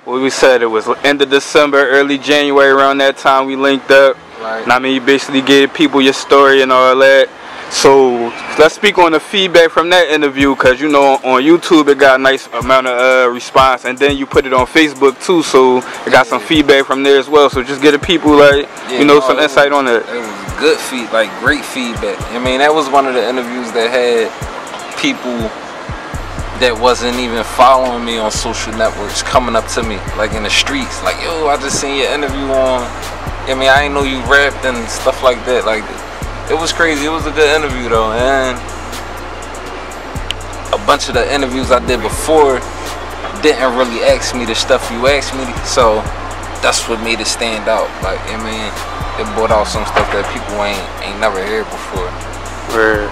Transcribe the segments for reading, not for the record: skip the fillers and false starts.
what we said, it was end of December, early January, around that time we linked up. Right. And I mean, you basically gave people your story and all that. So let's speak on the feedback from that interview, because you know on YouTube it got a nice amount of response, and then you put it on Facebook too, so it got some feedback from there as well. So just get the people like some insight on it. It was good feedback, like great feedback. I mean, that was one of the interviews that had people that wasn't even following me on social networks coming up to me like in the streets, like, yo, I just seen your interview on. I mean, I didn't know you rapped and stuff like that. Like, it was crazy. It was a good interview though, and a bunch of the interviews I did before didn't really ask me the stuff you asked me, so that's what made it stand out. Like, I mean, it brought out some stuff that people ain't never heard before. Word.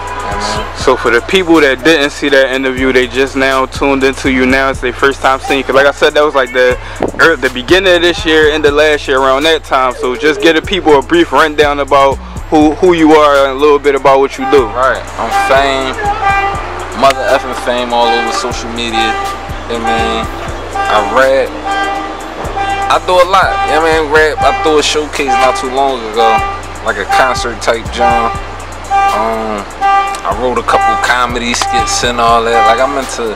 So for the people that didn't see that interview, they just now tuned into you now. It's their first time seeing you. Cause like I said, that was like the beginning of this year and the last year around that time. So just give the people a brief rundown about who you are and a little bit about what you do. Right. I'm Fame, Mutha F N Fame all over social media. I mean, I rap. I do a lot. I mean, rap. I threw a showcase not too long ago, like a concert type joint. I wrote a couple comedy skits and all that. Like, I'm into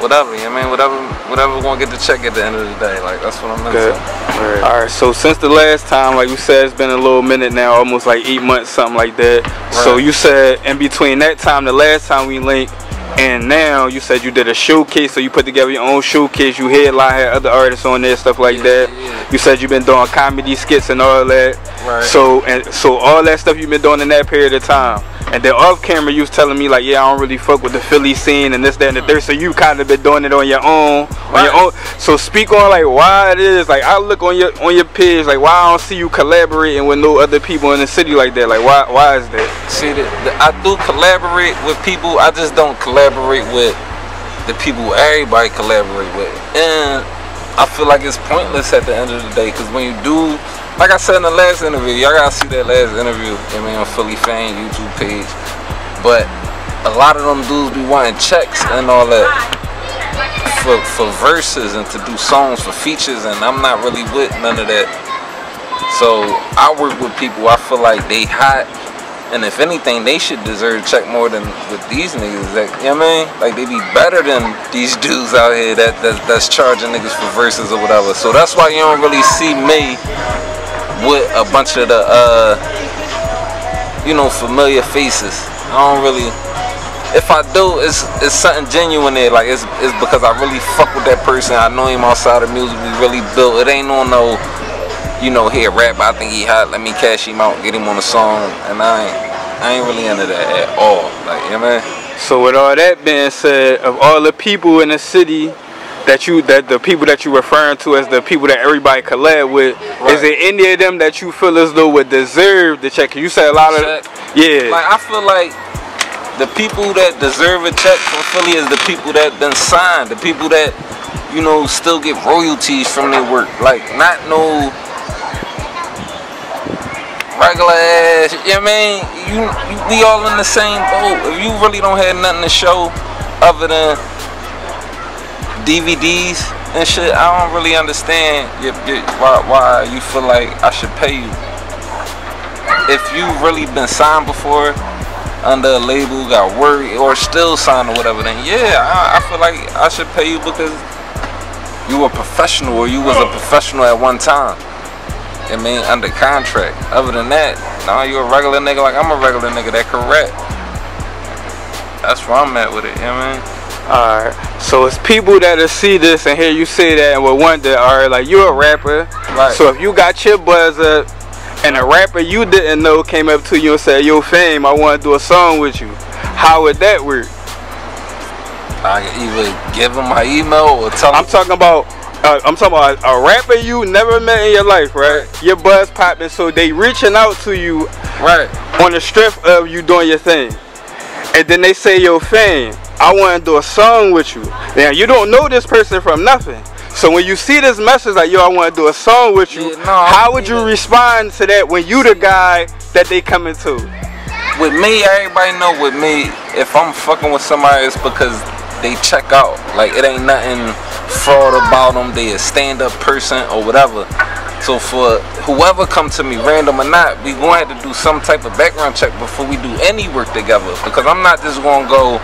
whatever. I mean, whatever gonna get the check at the end of the day. Like, that's what I'm into. Alright, so since the last time, like you said, it's been a little minute now, almost like 8 months, something like that. Right. So you said in between that time, the last time we linked, and now you said you did a showcase, so you put together your own showcase, you headline, had other artists on there, stuff like that. Yeah. You said you've been doing comedy skits and all that. Right. So all that stuff you've been doing in that period of time. And then off camera you was telling me like, yeah, I don't really fuck with the Philly scene and this, that, and the third. So you kind of been doing it on your own, So speak on like why it is. Like, I look on your page, like why I don't see you collaborating with no other people in the city like that. Like why is that? See, I do collaborate with people. I just don't collaborate with the people everybody collaborate with. And I feel like it's pointless at the end of the day, because when you do, like I said in the last interview, y'all gotta see that last interview, I mean, on Philly Fame YouTube page. But a lot of them dudes be wanting checks and all that for verses and to do songs for features, and I'm not really with none of that. So I work with people I feel like they hot, and if anything, they should deserve a check more than with these niggas. That, you know what I mean? Like, they be better than these dudes out here that's charging niggas for verses or whatever. So that's why you don't really see me with a bunch of the familiar faces. I don't really. If I do, it's something genuine there. Like, it's because I really fuck with that person. I know him outside of music. We really built. It ain't on no, he a rapper, I think he hot, let me cash him out, get him on a song. And I ain't really into that at all. Like, you know what I mean? So with all that being said, of all the people in the city that the people that you referring to as the people that everybody collab with, is there any of them that you feel as though would deserve the check? You said a lot of Like, I feel like the people that deserve a check from Philly is the people that been signed, the people that, still get royalties from their work. Like, not no regular ass, you know what I mean? We all in the same boat. If you really don't have nothing to show other than DVDs and shit, I don't really understand why you feel like I should pay you. If you really been signed before under a label, got work, or still signed or whatever, then yeah, I feel like I should pay you because you a professional, or you was a professional at one time. I mean, under contract. Other than that, nah, you a regular nigga like I'm a regular nigga that can rap. That's where I'm at with it, you know what I mean? Alright, so it's people that'll see this and hear you say that and will wonder, alright, like, you're a rapper. Right. So if you got your buzz up and a rapper you didn't know came up to you and said, yo, Fame, I want to do a song with you, how would that work? I can either give him my email or tell him. I'm talking about a rapper you never met in your life, right? Your buzz popping, so they reaching out to you, right, on the strength of you doing your thing. And then they say, yo, Fame, I want to do a song with you. Now, you don't know this person from nothing. So when you see this message like, yo, I want to do a song with you, how would you respond to that when you the guy that they coming to? With me, everybody know with me, if I'm fucking with somebody, it's because they check out. Like, it ain't nothing fraud about them, they a stand-up person or whatever. So for whoever come to me, random or not, we gonna have to do some type of background check before we do any work together. Because I'm not just gonna go,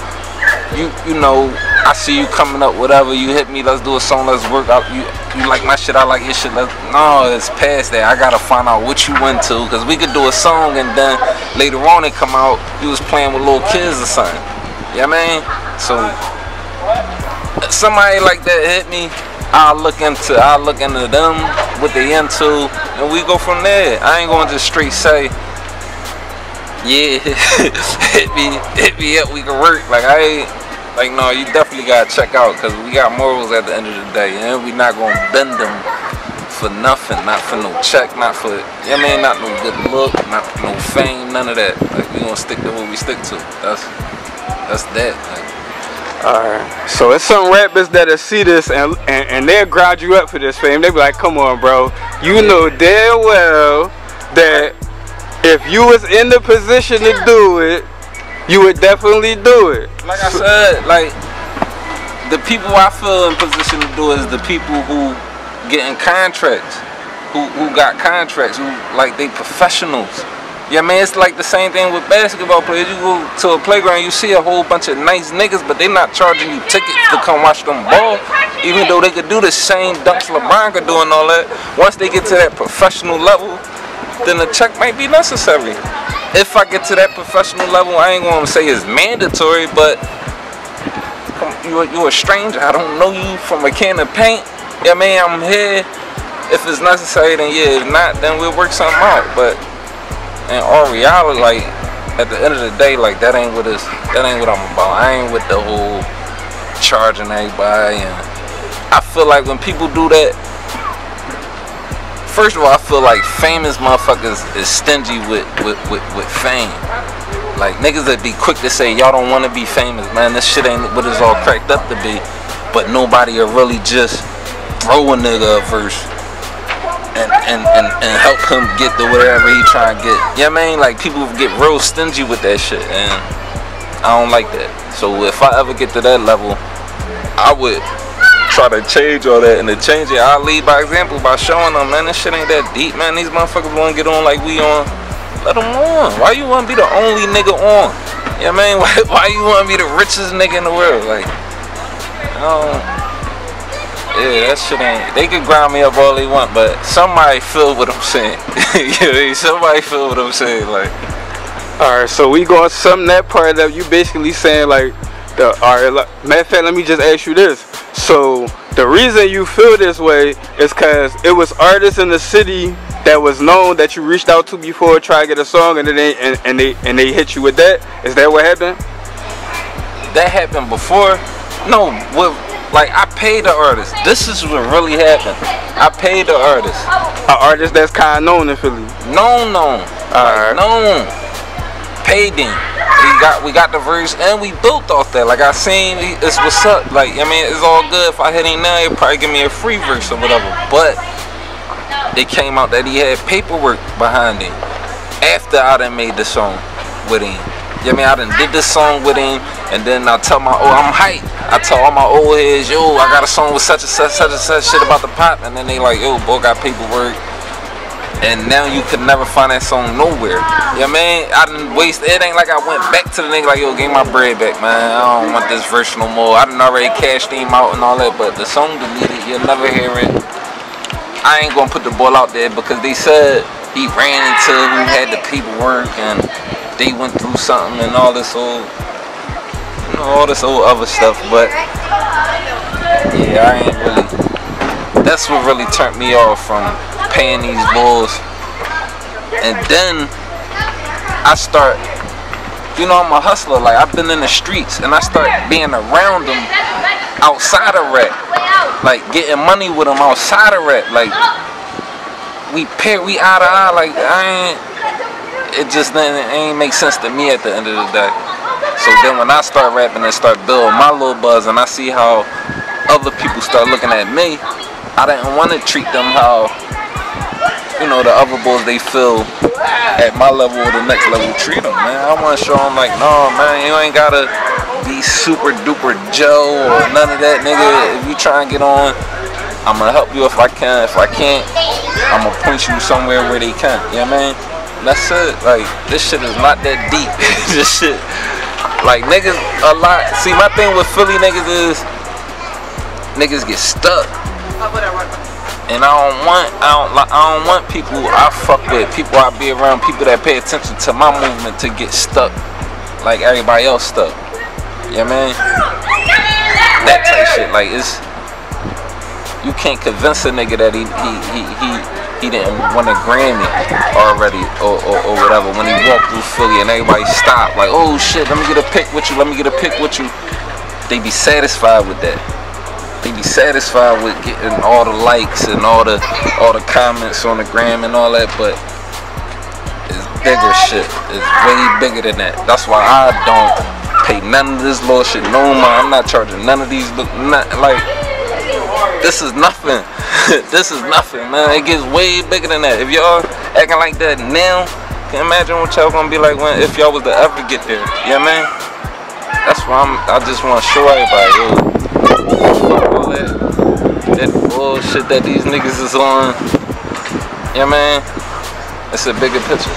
you know, I see you coming up, whatever, you hit me, let's do a song, let's work out. You like my shit, I like your shit. No, it's past that. I gotta find out what you into, because we could do a song and then later on it come out you was playing with little kids or something. You know what I mean? So somebody like that hit me, I'll look into them, what they into, and we go from there. I ain't gonna just straight say, yeah, hit me up, we can work. Like I ain't, like, no, you definitely gotta check out, because we got morals at the end of the day, and we not gonna bend them for nothing, not for no check, not for, you know what I mean, not no good look, not no fame, none of that. Like, we gonna stick to what we stick to. That's that. Like, alright, so it's some rappers that'll see this and they'll grind you up for this fame. They be like, come on, bro. You know damn well that if you was in the position to do it, you would definitely do it. Like I said, like, the people I feel in position to do is the people who getting contracts, who got contracts, who, like, they professionals. Yeah, man, it's like the same thing with basketball players. You go to a playground, you see a whole bunch of nice niggas, but they not charging you tickets to come watch them ball, even though they could do the same dunks LeBron could do and all that. Once they get to that professional level, then the check might be necessary. If I get to that professional level, I ain't gonna say it's mandatory, but you a stranger. I don't know you from a can of paint. Yeah, man, I'm here. If it's necessary, then yeah. If not, then we'll work something out. But in all reality, like, at the end of the day, like, that ain't what I'm about. I ain't with the whole charging everybody. And I feel like when people do that, first of all, I feel like famous motherfuckers is stingy with fame. Like, niggas that be quick to say, y'all don't want to be famous, man. This shit ain't what it's all cracked up to be. But nobody will really just throw a nigga a verse and help him get to whatever he trying to get. You know what I mean? Like, people get real stingy with that shit, and I don't like that. So if I ever get to that level, I would try to change all that, and to change it, I'll lead by example by showing them, man, this shit ain't that deep, man. These motherfuckers want to get on like we on. Let them on. Why you want to be the only nigga on? You know what I mean? Why you want to be the richest nigga in the world? Like, yeah, that shit ain't. They could grind me up all they want, but somebody feel what I'm saying. Yeah, somebody feel what I'm saying. Like, all right, so we gonna sum that part up. You basically saying like, matter of fact, let me just ask you this. So the reason you feel this way is because it was artists in the city that was known that you reached out to before, try to get a song, and they hit you with that. Is that what happened? That happened before. No, like, I paid the artist. This is what really happened. I paid the artist. An artist that's kind of known in Philly. Known. Like, known. Paid him. We got the verse and we built off that. Like, I seen it's what's up. Like, I mean, it's all good. If I hit him now, he'll probably give me a free verse or whatever. But it came out that he had paperwork behind him after I done made the song with him. You know what I mean? I done did this song with him, and then I tell my, I'm hyped. I tell all my old heads, yo, I got a song with such and such shit about the pop, and then they like, yo, boy, got paperwork. And now you could never find that song nowhere. You know what I mean? I didn't waste, it ain't like I went back to the nigga like, yo, give my bread back, man. I don't want this verse no more. I done already cashed him out and all that, but the song deleted, you'll never hear it. I ain't gonna put the ball out there because they said he ran into who had the paperwork and they went through something and all this old, all this old other stuff. But yeah, I ain't really, that's what really turned me off from paying these bulls. And then I start, you know, I'm a hustler. Like, I've been in the streets and I start being around them outside of rap, like getting money with them outside of rap. Like, we eye to eye. Like, it just ain't make sense to me at the end of the day. So then when I start rapping and start building my little buzz and I see how other people start looking at me, I didn't want to treat them how, you know, the other boys they feel at my level or the next level treat them, man. I want to show them like, no, man, you ain't gotta be be super duper Joe or none of that, nigga. If you try and get on, I'm gonna help you if I can. If I can't, I'm gonna point you somewhere where they can. You know what I mean? That's it. Like, this shit is not that deep. This shit, like, niggas a lot. See, my thing with Philly niggas is niggas get stuck. And I don't want people I fuck with, people I be around, people that pay attention to my movement to get stuck like everybody else stuck. You know what I mean? That type shit. Like, it's, you can't convince a nigga that he didn't win a Grammy already or whatever when he walked through Philly and everybody stopped like, oh shit, let me get a pic with you, let me get a pic with you. They be satisfied with that. They be satisfied with getting all the likes and all the comments on the gram and all that, but it's bigger shit. It's way bigger than that. That's why I don't pay none of this little shit no more. I'm not charging none of these, like, this is nothing. This is nothing, man. It gets way bigger than that. If y'all acting like that now, can you imagine what y'all gonna be like if y'all was to ever get there? You know what I mean? That's why I just want to show everybody, yo, all that bullshit that these niggas is on. You know what I mean? It's a bigger picture.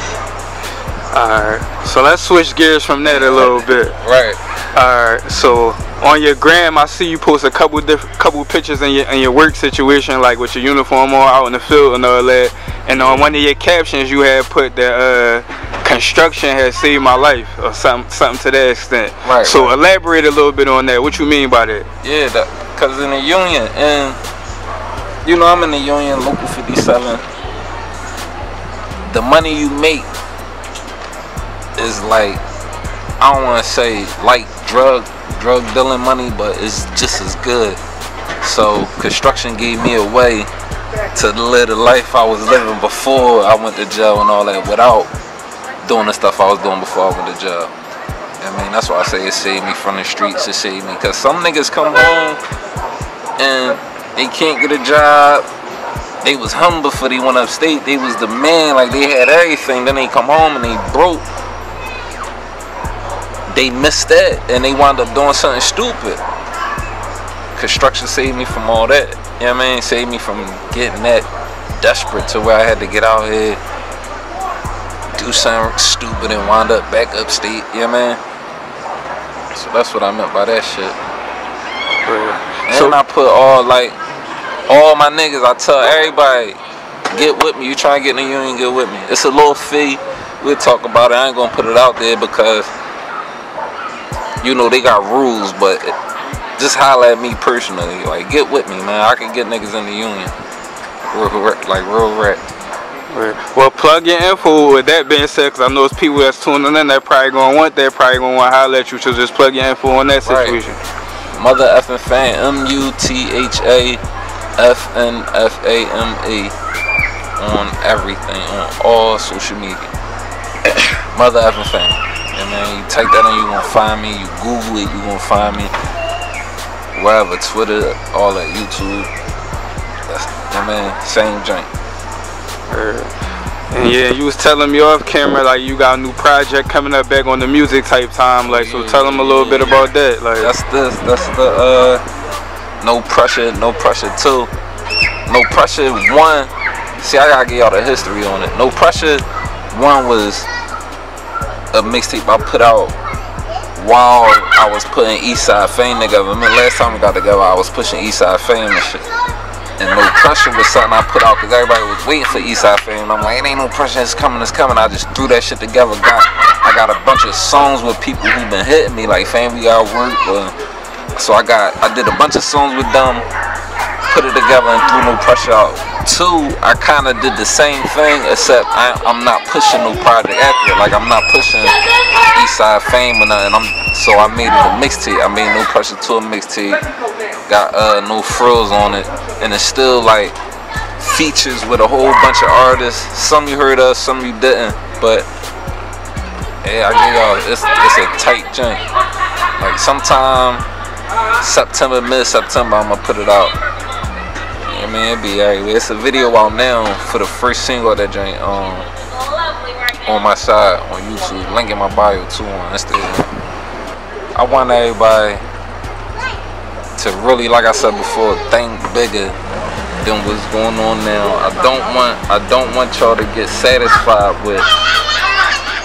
Alright, so let's switch gears from that a little bit. Right. Alright, so on your gram, I see you post a couple pictures in your work situation, like with your uniform on out in the field and all that. And on one of your captions, you had put that construction has saved my life or something to that extent. Right. So elaborate a little bit on that. What you mean by that? Yeah, because in the union, and you know I'm in the union, local 57. The money you make is like, I don't want to say like drug dealing money, but it's just as good. So construction gave me a way to live the life I was living before I went to jail and all that, without doing the stuff I was doing before I went to jail. I mean, that's why I say it saved me from the streets. It saved me, because some niggas come home and they can't get a job. They was humble before they went upstate. They was the man, like they had everything. Then they come home and they broke. They missed that and they wound up doing something stupid. Construction saved me from all that. You know what I mean? Saved me from getting that desperate to where I had to get out here, do something stupid and wind up back upstate. You know what I mean? So that's what I meant by that shit. And so I put all my niggas, I tell everybody, get with me. You try to get in the union, get with me. It's a little fee. We'll talk about it. I ain't gonna put it out there because, you know, they got rules, but just holler at me personally. Like, get with me, man. I can get niggas in the union. Real rap. Well, plug your info with that being said, because I know it's people that's tuning in that probably going to want that, probably going to want to holler at you, so just plug your info on that situation. Right. Mutha F N Fame, MUTHA FNFAME on everything, on all social media. Mutha F N Fame. Yeah, man, you type that in, you gonna find me. You Google it, you gonna find me. Wherever, Twitter, all that, YouTube. That's, yeah, man, same joint. And yeah, you was telling me off camera like you got a new project coming up back on the music type time, like, so tell them a little bit about that. Like, that's the No Pressure 2. No Pressure 1. See, I gotta give y'all the history on it. No Pressure 1 was a mixtape I put out while I was putting Eastside Fame together. Remember last time we got together, I was pushing Eastside Fame and shit. And No Pressure was something I put out because everybody was waiting for Eastside Fame. I'm like, it ain't no pressure, it's coming, it's coming. I just threw that shit together. I got a bunch of songs with people who been hitting me like, Fame, we got work. So I did a bunch of songs with them, put it together and threw No Pressure out. 2, I kind of did the same thing, except I'm not pushing no project after it. Like, I'm not pushing Eastside Fame or nothing. So I made it a mixtape. I made No Pressure 2 a mixtape. Got No Frills on it, and it's still like features with a whole bunch of artists. Some you heard of, some you didn't. But yeah, I give y'all, it's a tight joint. Like sometime September, mid-September, I'ma put it out. I mean, it be everywhere. It's a video out now for the first single of that joint on my side on YouTube. Link in my bio too on Instagram. I want everybody to really, like I said before, think bigger than what's going on now. I don't want y'all to get satisfied with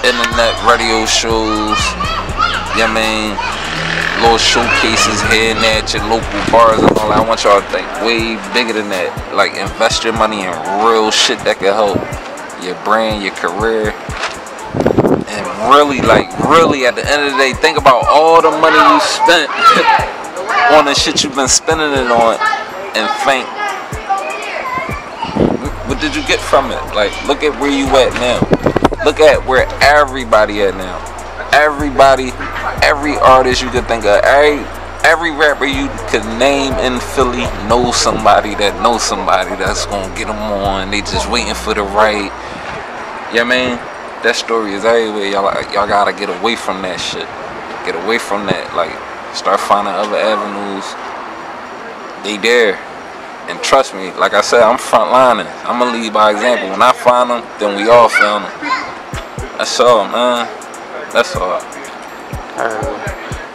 internet radio shows. You know what I mean? Little showcases here and there at your local bars and all that. I want y'all to think way bigger than that. Like, invest your money in real shit that can help your brand, your career. And really, at the end of the day, think about all the money you spent on the shit you've been spending it on, and think, what did you get from it? Like, look at where you at now. Look at where everybody at now. Everybody, every artist you could think of, every rapper you could name in Philly knows somebody that's gonna get them on. They just waiting for the right. You know what I mean? That story is everywhere. Y'all gotta get away from that shit. Get away from that. Like, start finding other avenues. They there. And trust me, like I said, I'm frontlining. I'm gonna lead by example. When I find them, then we all found them. That's all, man. That's all.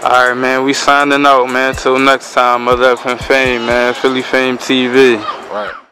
Alright, man. We signing out, man. Till next time. Mutha F N Fame, man. Philly Fame TV. Right.